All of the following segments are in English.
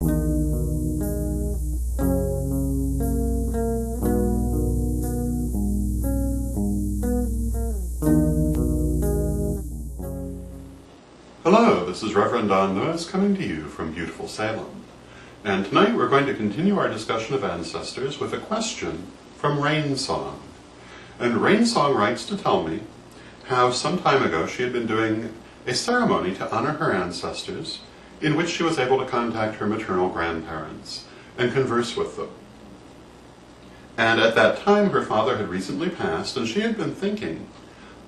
Hello, this is Reverend Don Lewis coming to you from beautiful Salem. And tonight we're going to continue our discussion of ancestors with a question from Rainsong. And Rainsong writes to tell me how some time ago she had been doing a ceremony to honor her ancestors in which she was able to contact her maternal grandparents and converse with them. And at that time her father had recently passed, and she had been thinking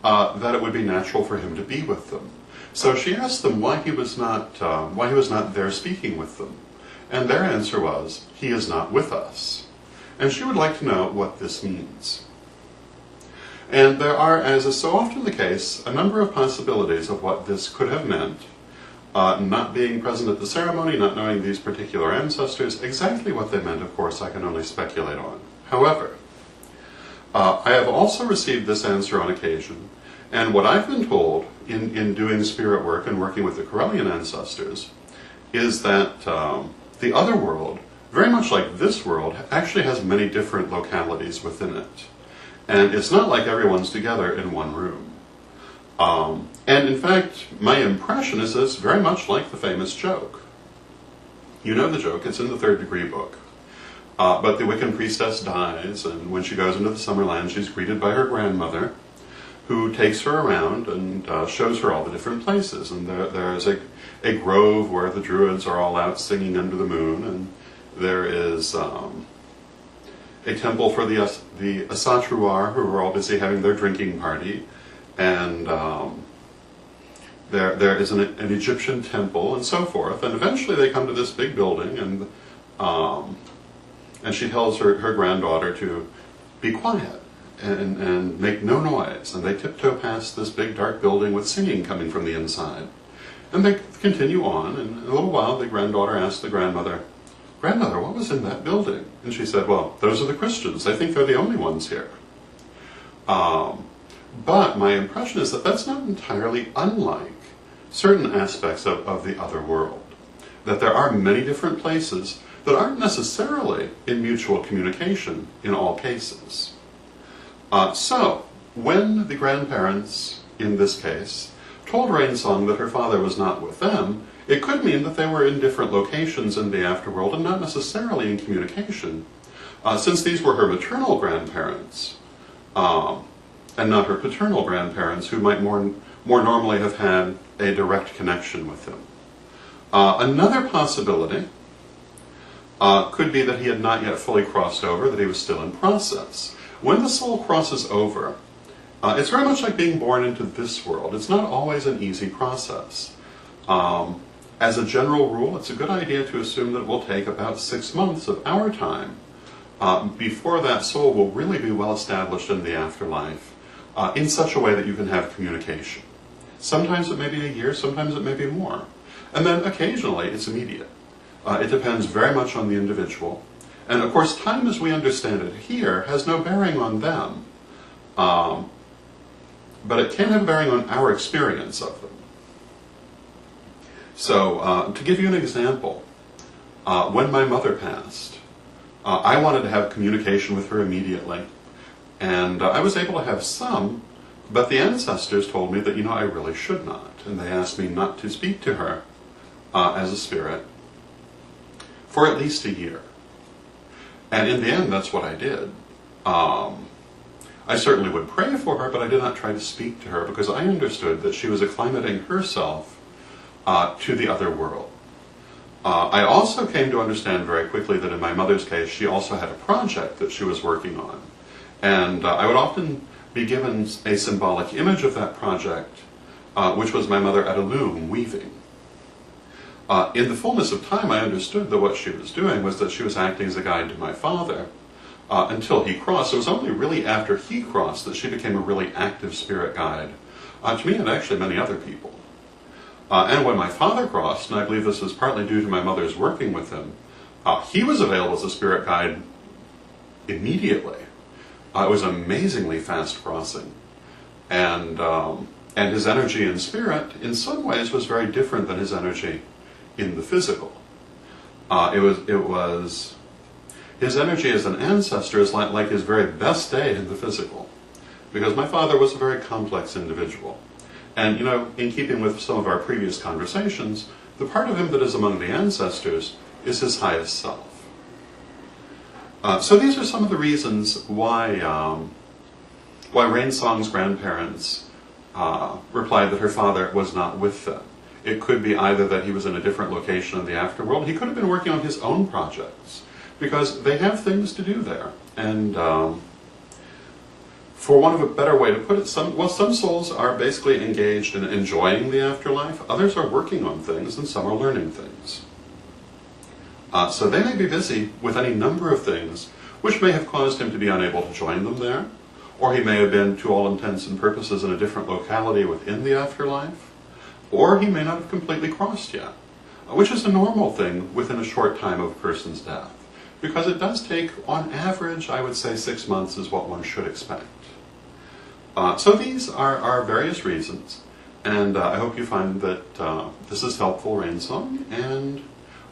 that it would be natural for him to be with them. So she asked them why he was not there speaking with them, and their answer was, "He is not with us." And she would like to know what this means. And there are, as is so often the case, a number of possibilities of what this could have meant. Not being present at the ceremony, not knowing these particular ancestors, exactly what they meant, of course, I can only speculate on. However, I have also received this answer on occasion, and what I've been told in doing spirit work and working with the Corellian ancestors is that the other world, very much like this world, actually has many different localities within it. And it's not like everyone's together in one room. And in fact, my impression is that it's very much like the famous joke. You know the joke, it's in the Third Degree book. But the Wiccan priestess dies, and when she goes into the Summerland, she's greeted by her grandmother, who takes her around and shows her all the different places. And there is a grove where the druids are all out singing under the moon, and there is a temple for the Asatruar, who are all busy having their drinking party, and there is an Egyptian temple, and so forth. And eventually they come to this big building, and she tells her granddaughter to be quiet and make no noise, and they tiptoe past this big dark building with singing coming from the inside. And they continue on, and in a little while the granddaughter asked the grandmother, "Grandmother, what was in that building?" And she said, "Well, those are the Christians. They think they're the only ones here." But my impression is that that's not entirely unlike certain aspects of the other world. That there are many different places that aren't necessarily in mutual communication in all cases. So, when the grandparents, in this case, told Rainsong that her father was not with them, it could mean that they were in different locations in the afterworld and not necessarily in communication, since these were her maternal grandparents, and not her paternal grandparents, who might more normally have had a direct connection with him. Another possibility could be that he had not yet fully crossed over, that he was still in process. When the soul crosses over, it's very much like being born into this world. It's not always an easy process. As a general rule, it's a good idea to assume that it will take about 6 months of our time before that soul will really be well established in the afterlife in such a way that you can have communication. Sometimes it may be a year, sometimes it may be more. And then occasionally it's immediate. It depends very much on the individual. And of course, time as we understand it here has no bearing on them, but it can have bearing on our experience of them. So, to give you an example, when my mother passed, I wanted to have communication with her immediately, and I was able to have some, but the ancestors told me that, I really should not, and they asked me not to speak to her as a spirit for at least a year. And in the end, that's what I did. I certainly would pray for her, but I did not try to speak to her because I understood that she was acclimating herself to the other world. I also came to understand very quickly that in my mother's case, she also had a project that she was working on. And I would often be given a symbolic image of that project, which was my mother at a loom weaving. In the fullness of time, I understood that what she was doing was that she was acting as a guide to my father until he crossed. It was only really after he crossed that she became a really active spirit guide to me and actually many other people. And when my father crossed, and I believe this is partly due to my mother's working with him, he was available as a spirit guide immediately. It was amazingly fast crossing. And his energy in spirit, in some ways, was very different than his energy in the physical. His energy as an ancestor is like his very best day in the physical, because my father was a very complex individual. And, you know, in keeping with some of our previous conversations, the part of him that is among the ancestors is his highest self. So these are some of the reasons why Rainsong's grandparents replied that her father was not with them. It could be either that he was in a different location in the afterworld. He could have been working on his own projects, because they have things to do there. And for want of a better way to put it, some souls are basically engaged in enjoying the afterlife, others are working on things, and some are learning things. So they may be busy with any number of things which may have caused him to be unable to join them there, or he may have been, to all intents and purposes, in a different locality within the afterlife, or he may not have completely crossed yet, which is a normal thing within a short time of a person's death, because it does take, on average, I would say 6 months is what one should expect. So these are various reasons, and I hope you find that this is helpful, Rainsong, and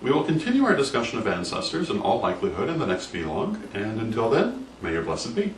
we will continue our discussion of ancestors in all likelihood in the next vlog, and until then, may your blessed be.